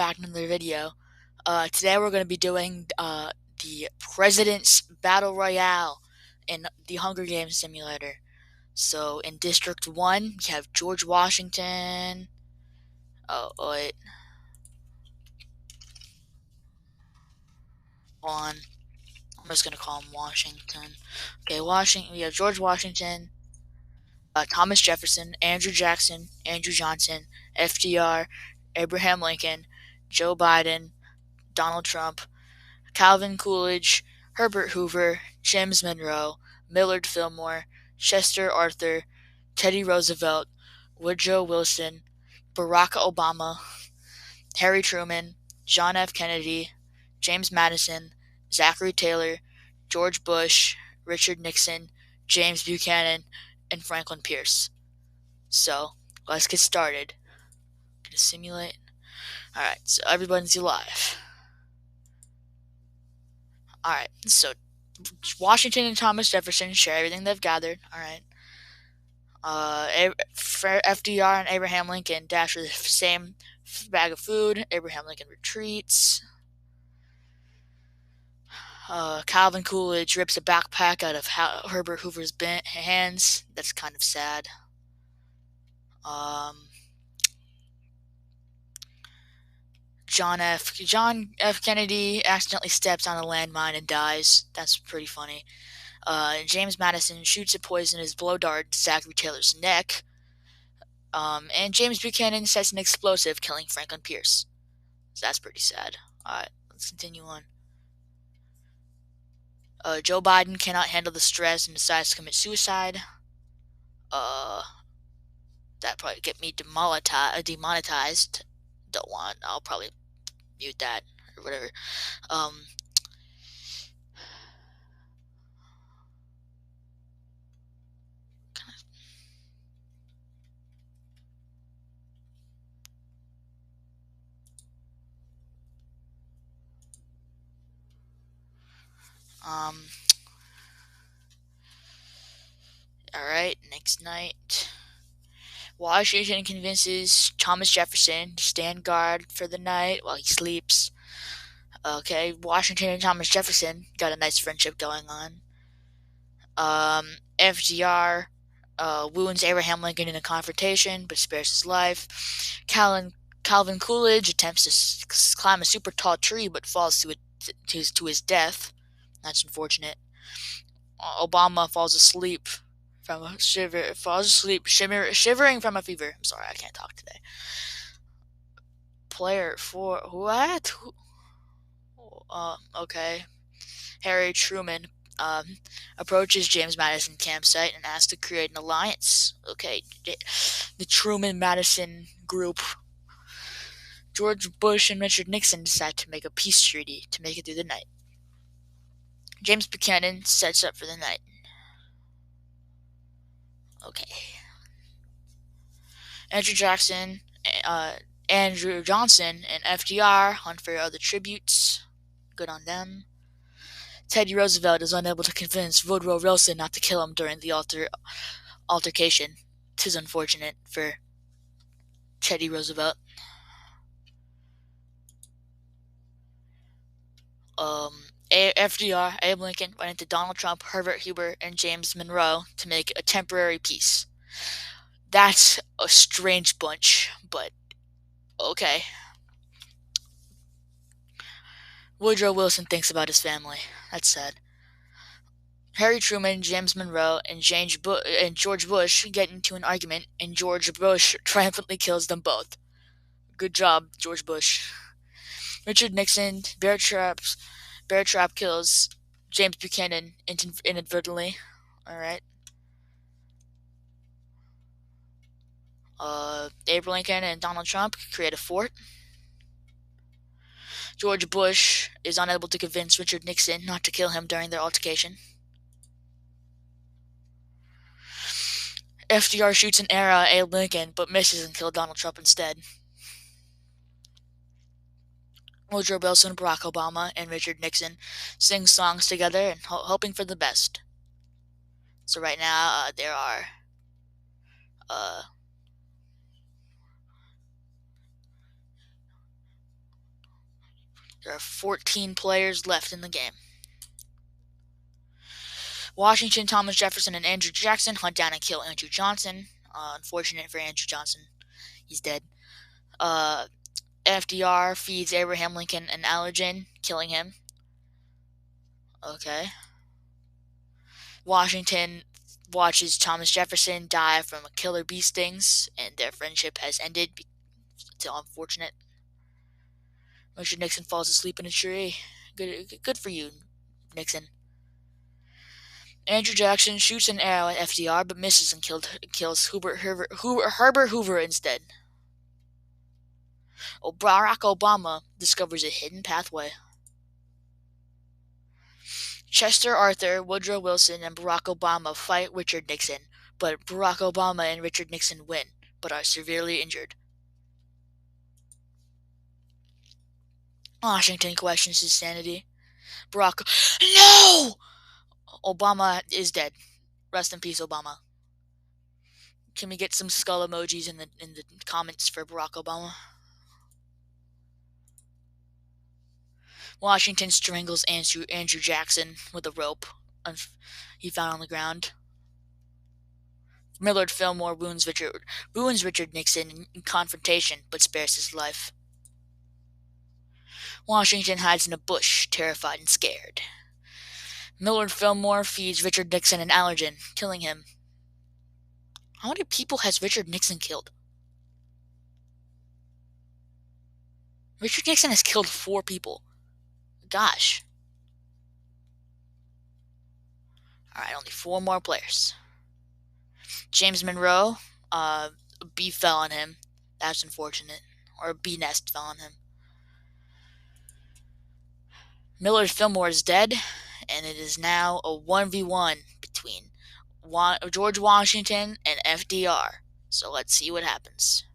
back to another video. Today we're going to be doing the President's Battle Royale in the Hunger Games simulator. So in District 1, we have George Washington. Wait. On. I'm just going to call him Washington. Okay, Washington. We have George Washington, Thomas Jefferson, Andrew Jackson, Andrew Johnson, FDR, Abraham Lincoln, Joe Biden, Donald Trump, Calvin Coolidge, Herbert Hoover, James Monroe, Millard Fillmore, Chester Arthur, Teddy Roosevelt, Woodrow Wilson, Barack Obama, Harry Truman, John F. Kennedy, James Madison, Zachary Taylor, George Bush, Richard Nixon, James Buchanan, and Franklin Pierce. So, let's get started. Gonna simulate. Alright, so everybody's alive. Alright, so Washington and Thomas Jefferson share everything they've gathered. Alright. FDR and Abraham Lincoln dash with the same bag of food. Abraham Lincoln retreats. Calvin Coolidge rips a backpack out of Herbert Hoover's hands. That's kind of sad. John F. Kennedy accidentally steps on a landmine and dies. That's pretty funny. James Madison shoots a poisonous blow dart to Zachary Taylor's neck. And James Buchanan sets an explosive, killing Franklin Pierce. So that's pretty sad. Alright, let's continue on. Joe Biden cannot handle the stress and decides to commit suicide. That probably get me demonetized. Don't want. I'll probably mute that or whatever. Alright, next night. Washington convinces Thomas Jefferson to stand guard for the night while he sleeps. Okay, Washington and Thomas Jefferson got a nice friendship going on. FDR wounds Abraham Lincoln in a confrontation, but spares his life. Calvin Coolidge attempts to climb a super tall tree, but falls to his death. That's unfortunate. Obama falls asleep shivering from a fever. I'm sorry, I can't talk today. Player 4, what? Okay. Harry Truman approaches James Madison campsite and asks to create an alliance. Okay, the Truman-Madison group. George Bush and Richard Nixon decide to make a peace treaty to make it through the night. James Buchanan sets up for the night. Okay. Andrew Jackson, Andrew Johnson, and FDR hunt for other tributes. Good on them. Teddy Roosevelt is unable to convince Woodrow Wilson not to kill him during the altercation. 'Tis unfortunate for Teddy Roosevelt. FDR, Abe Lincoln, went into Donald Trump, Herbert Hoover, and James Monroe to make a temporary peace. That's a strange bunch, but okay. Woodrow Wilson thinks about his family. That's sad. Harry Truman, James Monroe, and George Bush get into an argument, and George Bush triumphantly kills them both. Good job, George Bush. Richard Nixon, Bear Trap kills James Buchanan inadvertently. Alright. Abe Lincoln and Donald Trump create a fort. George Bush is unable to convince Richard Nixon not to kill him during their altercation. FDR shoots an arrow at Abe Lincoln, but misses and kills Donald Trump instead. Woodrow Wilson, Barack Obama, and Richard Nixon sing songs together and hoping for the best. So right now, there are There are 14 players left in the game. Washington, Thomas Jefferson, and Andrew Jackson hunt down and kill Andrew Johnson. Unfortunate for Andrew Johnson. He's dead. FDR feeds Abraham Lincoln an allergen, killing him. Okay. Washington watches Thomas Jefferson die from a killer bee stings, and their friendship has ended. It's unfortunate. Richard Nixon falls asleep in a tree. Good for you, Nixon. Andrew Jackson shoots an arrow at FDR but misses and kills Herbert Hoover instead. Barack Obama discovers a hidden pathway. Chester Arthur, Woodrow Wilson, and Barack Obama fight Richard Nixon, but Barack Obama and Richard Nixon win, but are severely injured. Washington questions his sanity. No! Obama is dead. Rest in peace, Obama. Can we get some skull emojis in the comments for Barack Obama? Washington strangles Andrew Jackson with a rope he found on the ground. Millard Fillmore wounds Richard Nixon in confrontation, but spares his life. Washington hides in a bush, terrified and scared. Millard Fillmore feeds Richard Nixon an allergen, killing him. How many people has Richard Nixon killed? Richard Nixon has killed 4 people. Gosh. Alright, only 4 more players. James Monroe, a bee fell on him. That's unfortunate. Or a bee nest fell on him. Millard Fillmore is dead, and it is now a 1v1 between George Washington and FDR. So let's see what happens.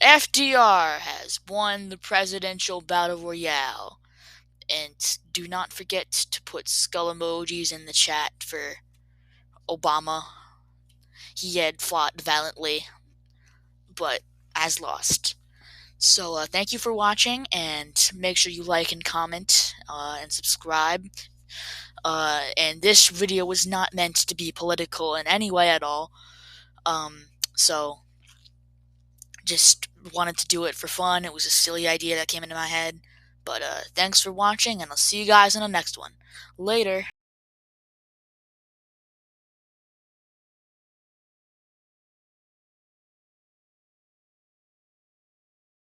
FDR has won the presidential battle royale. And do not forget to put skull emojis in the chat for Obama. He had fought valiantly, but has lost. So thank you for watching, and make sure you like and comment and subscribe. And this video was not meant to be political in any way at all. So just wanted to do it for fun. It was a silly idea that came into my head. But thanks for watching, and I'll see you guys in the next one. Later.